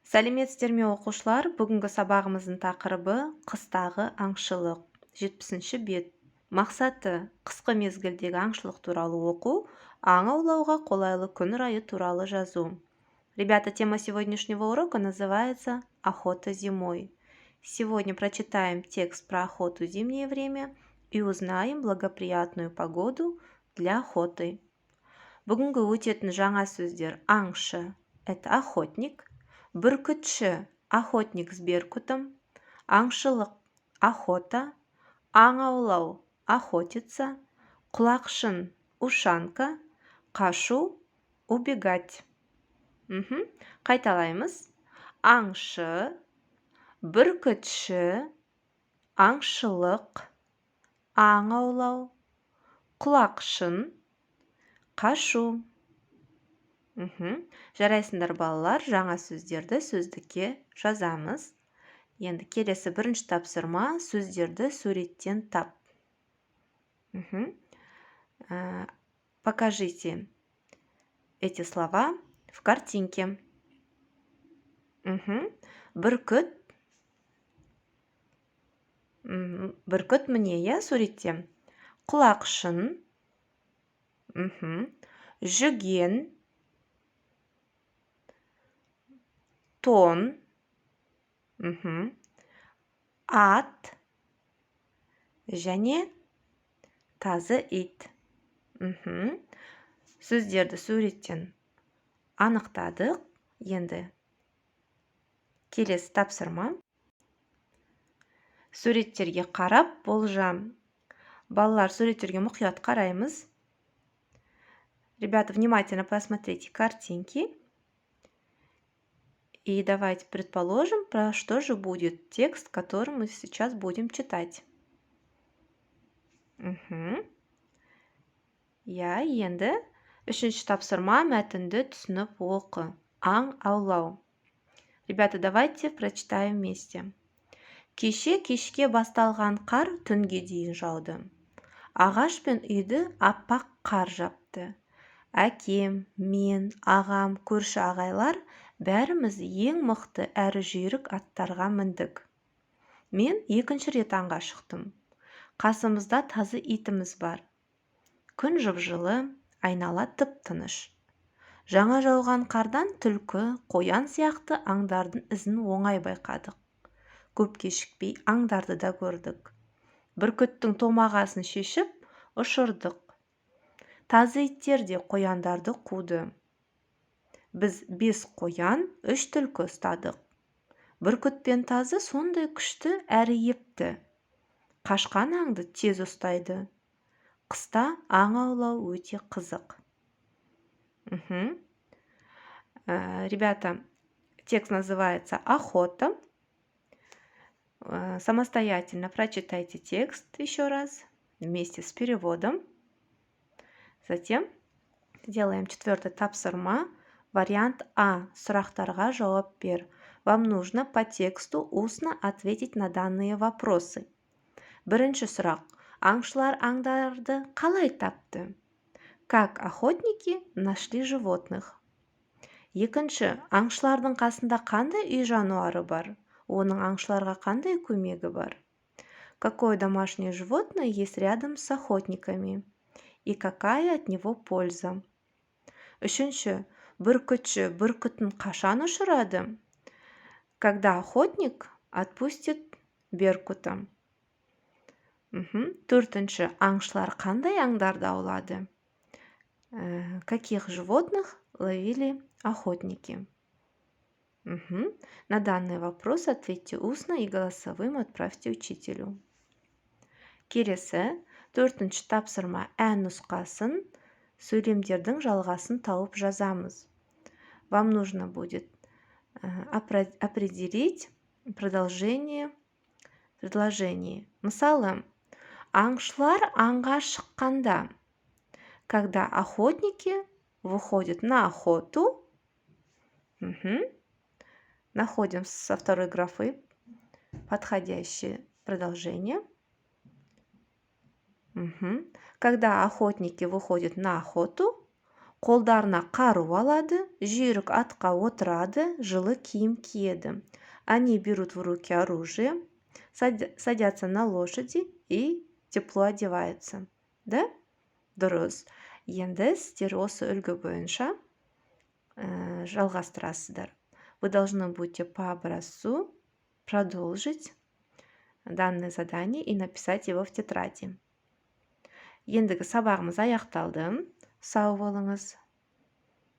Сәлеметсіздер ме оқушылар? Бүгінгі сабағымыздың тақырыбы қыстағы аңшылық. 70-ші бет. Мақсаты қысқы мезгілдегі аңшылық туралы оқу, аң аулауға қолайлы күн райы туралы жазу. Ребята, тема сегодняшнего урока называется «Охота зимой». Сегодня прочитаем текст про охоту в зимнее время и узнаем благоприятную погоду для охоты. Бүгінгі өтетін жаңа сөздер: аңшы – это охотник, бүркітші – охотник с беркутом, аңшылық – охота, аң аулау – охотиться, құлақшын – ушанка, қашу – убегать. Қайталаймыз: аңшы, бүркітші, аңшылық, аң аулау, құлақшын, қашу. Жарайсыңдар балалар, жаңа сөздерді сөздікке жазамыз. Енді келесі бірінші тапсырма: сөздерді суреттен тап. Покажите эти слова в картинке. Бүркіт. Бүркіт міне, иә, суретте. Құлақшын. Жүген. Тон. Ат. Және тазы ит. Сөздерді суреттен анықтадық. Енді келесі тапсырма. Суреттерге қарап болжам. Балалар, суреттерге мұқият қараймыз. Ребята, внимательно посмотрите картинки. И давайте предположим, про что же будет текст, который мы сейчас будем читать. Я енді үшінші тапсырма: мәтінді түсініп оқы. Аң аулау. Ребята, давайте прочитаем вместе. Кешке басталған қар түнге дейін жауды. Ағаш пен үйді аппақ қар жапты. Әкем, мен, ағам, көрші ағайлар бәріміз ең мықты әрі жүйрік аттарға міндік. Мен екінші рет аңға шықтым. Қасымызда тазы итіміз бар. Күн жып-жылы, айнала тып-тыныш. Жаңа жауған қардан түлкі, қоян сияқты аңдардың ізін оңай байқадық. Көп кешікпей аңдарды да көрдік. Бүркіттің томағасын шешіп, ұшырдық. Тазы иттер де қояндарды қуды. Біз 5 қоян, 3 түлкі ұстадық. Бүркіт пен тазы сондай күшті әрі епті. Қашқан аңды тез ұстайды. Қыста аң аулау өте қызық. Ребята, текст называется «Охота». Самостоятельно прочитайте текст еще раз вместе с переводом. Затем делаем 4-й тапсырма. Вариант А. Сұрақтарға жауап бер. Вам нужно по тексту устно ответить на данные вопросы. Бірінші сұрақ. Аңшылар аңдарды қалай тапты? Как охотники нашли животных? Екінші. Аңшылардың қасында қандай үй жануары бар? Оның аңшыларға қандай көмегі бар? Какое домашнее животное есть рядом с охотниками? И какая от него польза? Үшінші. Бүркітші бүркітін қашан ұшырады? Когда охотник отпустит беркута. Төртінші. Аңшылар қандай аңдарды аулады? Каких животных ловили охотники? На данный вопрос ответьте устно и голосовым отправьте учителю. Келесі, 4-ші тапсырма: ән нұсқасын, сөйлемдердің жалғасын тауып жазамыз. Вам нужно будет определить продолжение предложения. Мысалы, аңшылар аңға шыққанда. Когда охотники выходят на охоту. Находим со второй графы подходящее продолжение. Когда охотники выходят на охоту, Қолдарына қару алады, жүйрік атқа отырады, жылы киім киеді. Они берут в руки оружие, садятся на лошади и тепло одеваются. Да? Дұрыс. Енді сіздер осы үлгі бойынша жалғастырасыздар. Вы должны будете по образцу продолжить данное задание и написать его в тетради. Ендігі сабағымыз аяқталды. Сау болыңыз.